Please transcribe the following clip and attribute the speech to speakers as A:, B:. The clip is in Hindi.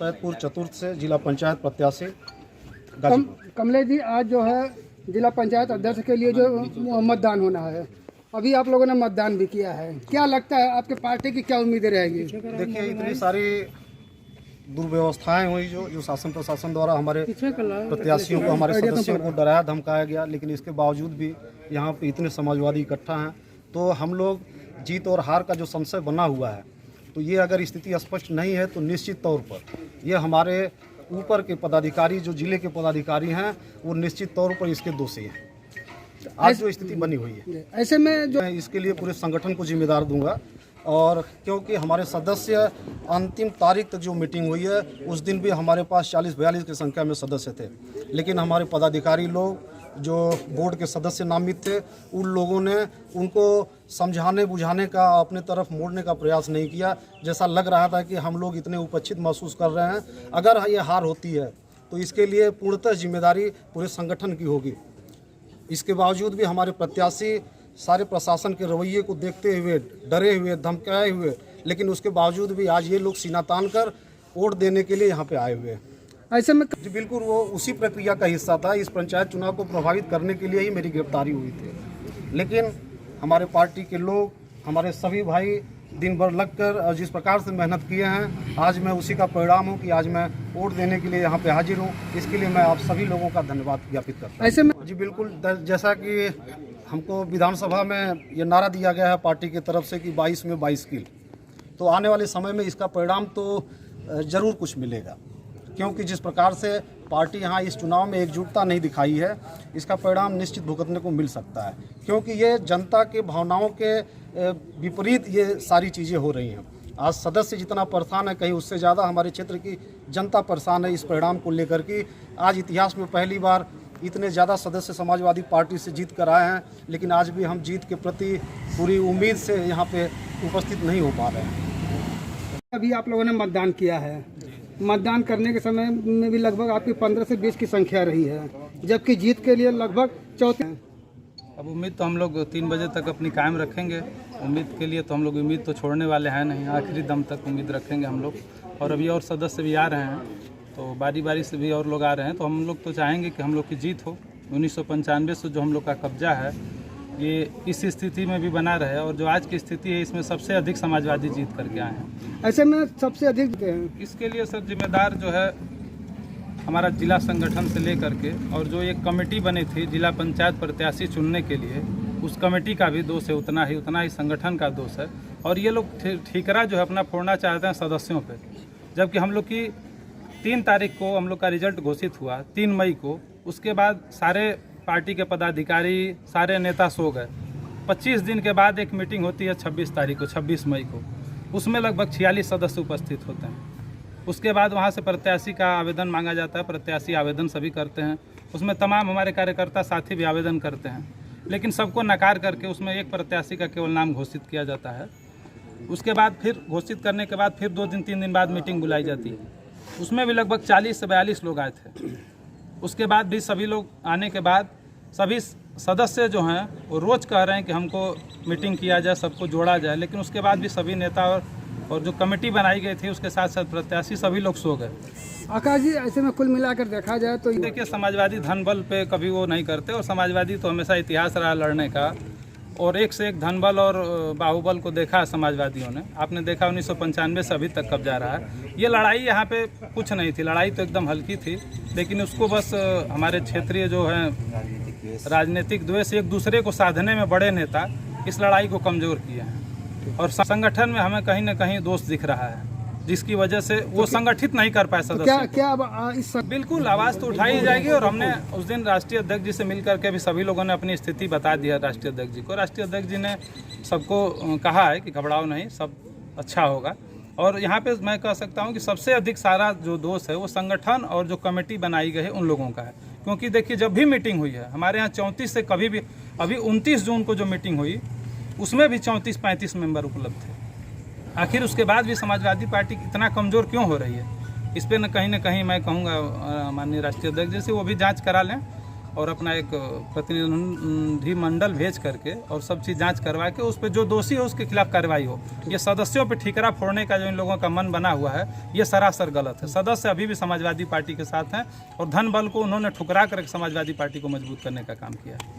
A: सैदपुर चतुर्थ से जिला पंचायत प्रत्याशी गाजीपुर।
B: कमलेश जी, आज जो है जिला पंचायत अध्यक्ष के लिए जो मतदान होना है, अभी आप लोगों ने मतदान भी किया है, क्या लगता है आपके पार्टी की क्या उम्मीदें रहेंगी?
A: देखिए, इतनी सारी दुर्व्यवस्थाएं हुई जो शासन प्रशासन द्वारा हमारे प्रत्याशियों को, हमारे सदस्यों को डराया धमकाया गया, लेकिन इसके बावजूद भी यहाँ पे इतने समाजवादी इकट्ठा हैं। तो हम लोग जीत और हार का जो संशय बना हुआ है, तो ये अगर स्थिति स्पष्ट नहीं है तो निश्चित तौर पर ये हमारे ऊपर के पदाधिकारी, जो जिले के पदाधिकारी हैं, वो निश्चित तौर पर इसके दोषी हैं। आज जो स्थिति बनी हुई है,
B: ऐसे में जो
A: मैं इसके लिए पूरे संगठन को जिम्मेदार दूंगा। और क्योंकि हमारे सदस्य अंतिम तारीख तक जो मीटिंग हुई है, उस दिन भी हमारे पास 40-42 की संख्या में सदस्य थे, लेकिन हमारे पदाधिकारी लोग जो बोर्ड के सदस्य नामित थे, उन लोगों ने उनको समझाने बुझाने का, अपने तरफ मोड़ने का प्रयास नहीं किया। जैसा लग रहा था कि हम लोग इतने उपस्थित महसूस कर रहे हैं। अगर ये हार होती है तो इसके लिए पूर्णतः जिम्मेदारी पूरे संगठन की होगी। इसके बावजूद भी हमारे प्रत्याशी सारे प्रशासन के रवैये को देखते हुए, डरे हुए, धमकाए हुए, लेकिन उसके बावजूद भी आज ये लोग सीना तान कर वोट देने के लिए यहाँ पे आए हुए हैं।
B: ऐसे में
A: जी बिल्कुल, वो उसी प्रक्रिया का हिस्सा था। इस पंचायत चुनाव को प्रभावित करने के लिए ही मेरी गिरफ्तारी हुई थी, लेकिन हमारे पार्टी के लोग, हमारे सभी भाई दिन भर लगकर और जिस प्रकार से मेहनत किए हैं, आज मैं उसी का परिणाम हूँ कि आज मैं वोट देने के लिए यहाँ पे हाजिर हूँ। इसके लिए मैं आप सभी लोगों का धन्यवाद ज्ञापित करता हूँ।
B: ऐसे में
A: जी बिल्कुल, जैसा कि हमको विधानसभा में ये नारा दिया गया है पार्टी की तरफ से कि 22 में 22 किल, तो आने वाले समय में इसका परिणाम तो ज़रूर कुछ मिलेगा, क्योंकि जिस प्रकार से पार्टी यहाँ इस चुनाव में एकजुटता नहीं दिखाई है, इसका परिणाम निश्चित भुगतने को मिल सकता है, क्योंकि ये जनता के भावनाओं के विपरीत ये सारी चीज़ें हो रही हैं। आज सदस्य जितना परेशान है, कहीं उससे ज़्यादा हमारे क्षेत्र की जनता परेशान है इस परिणाम को लेकर के। आज इतिहास में पहली बार इतने ज़्यादा सदस्य समाजवादी पार्टी से जीत कर आए हैं, लेकिन आज भी हम जीत के प्रति पूरी उम्मीद से यहाँ पे उपस्थित नहीं हो पा रहे हैं।
B: अभी आप लोगों ने मतदान किया है, मतदान करने के समय में भी लगभग आपकी 15 से 20 की संख्या रही है, जबकि जीत के लिए लगभग 34।
C: अब उम्मीद तो हम लोग 3 बजे तक अपनी कायम रखेंगे। उम्मीद के लिए तो हम लोग उम्मीद तो छोड़ने वाले हैं नहीं, आखिरी दम तक उम्मीद रखेंगे हम लोग। और अभी और सदस्य भी आ रहे हैं, तो बारी बारी से भी और लोग आ रहे हैं, तो हम लोग तो चाहेंगे कि हम लोग की जीत हो। 1995 से जो हम लोग का कब्जा है, ये इस स्थिति में भी बना रहे, और जो आज की स्थिति है इसमें सबसे अधिक समाजवादी जीत करके आए हैं।
B: ऐसे में सबसे अधिक
C: इसके लिए सर जिम्मेदार जो है हमारा जिला संगठन से लेकर के, और जो एक कमेटी बनी थी जिला पंचायत प्रत्याशी चुनने के लिए, उस कमेटी का भी दोष है, उतना ही संगठन का दोष है। और ये लोग ठीकरा जो है अपना फोड़ना चाहते हैं सदस्यों पे, जबकि हम लोग की 3 तारीख को हम लोग का रिजल्ट घोषित हुआ, 3 मई को। उसके बाद सारे पार्टी के पदाधिकारी, सारे नेता सो गए। 25 दिन के बाद एक मीटिंग होती है 26 तारीख को, 26 मई को। उसमें लगभग 46 सदस्य उपस्थित होते हैं। उसके बाद वहाँ से प्रत्याशी का आवेदन मांगा जाता है, प्रत्याशी आवेदन सभी करते हैं, उसमें तमाम हमारे कार्यकर्ता साथी भी आवेदन करते हैं, लेकिन सबको नकार करके उसमें एक प्रत्याशी का केवल नाम घोषित किया जाता है। उसके बाद फिर घोषित करने के बाद फिर 2 दिन 3 दिन बाद मीटिंग बुलाई जाती है, उसमें भी लगभग 40 से 42 लोग आए थे। उसके बाद भी सभी लोग आने के बाद सभी सदस्य जो हैं वो रोज़ कह रहे हैं कि हमको मीटिंग किया जाए, सबको जोड़ा जाए, लेकिन उसके बाद भी सभी नेता और जो कमेटी बनाई गई थी उसके साथ साथ प्रत्याशी सभी लोग सो गए।
B: आकाश जी, ऐसे में कुल मिलाकर देखा जाए तो
C: देखिए, समाजवादी धन बल पे कभी वो नहीं करते, और समाजवादी तो हमेशा इतिहास रहा लड़ने का, और एक से एक धन बल और बाहुबल को देखा है समाजवादियों ने। आपने देखा 1995 से अभी तक कब्जा रहा है। ये लड़ाई यहाँ पे कुछ नहीं थी, लड़ाई तो एकदम हल्की थी, लेकिन उसको बस हमारे क्षेत्रीय जो है राजनीतिक द्वेष, एक दूसरे को साधने में बड़े नेता इस लड़ाई को कमज़ोर किए हैं। और संगठन में हमें कहीं ना कहीं दोष दिख रहा है, जिसकी वजह से वो संगठित नहीं कर पाए सदस्य।
B: क्या अब इस
C: बिल्कुल आवाज़ तो उठाई जाएगी, और हमने उस दिन राष्ट्रीय अध्यक्ष जी से मिलकर के भी सभी लोगों ने अपनी स्थिति बता दिया राष्ट्रीय अध्यक्ष जी को। राष्ट्रीय अध्यक्ष जी ने सबको कहा है कि घबराओ नहीं, सब अच्छा होगा। और यहाँ पे मैं कह सकता हूँ कि सबसे अधिक सारा जो दोष है वो संगठन और जो कमेटी बनाई गई है उन लोगों का है, क्योंकि देखिए जब भी मीटिंग हुई है हमारे यहाँ 34 से कभी भी, अभी 29 जून को जो मीटिंग हुई उसमें भी 34-35 मेंबर उपलब्ध थे। आखिर उसके बाद भी समाजवादी पार्टी इतना कमज़ोर क्यों हो रही है? इस पर न कहीं मैं कहूँगा माननीय राष्ट्रीय अध्यक्ष जी से वो भी जांच करा लें, और अपना एक प्रतिनिधि मंडल भेज करके और सब चीज़ जांच करवा के उस पर जो दोषी हो उसके खिलाफ कार्रवाई हो। ये सदस्यों पे ठीकरा फोड़ने का जो इन लोगों का मन बना हुआ है ये सरासर गलत है। सदस्य अभी भी समाजवादी पार्टी के साथ हैं और धन बल को उन्होंने ठुकरा कर समाजवादी पार्टी को मजबूत करने का काम किया है।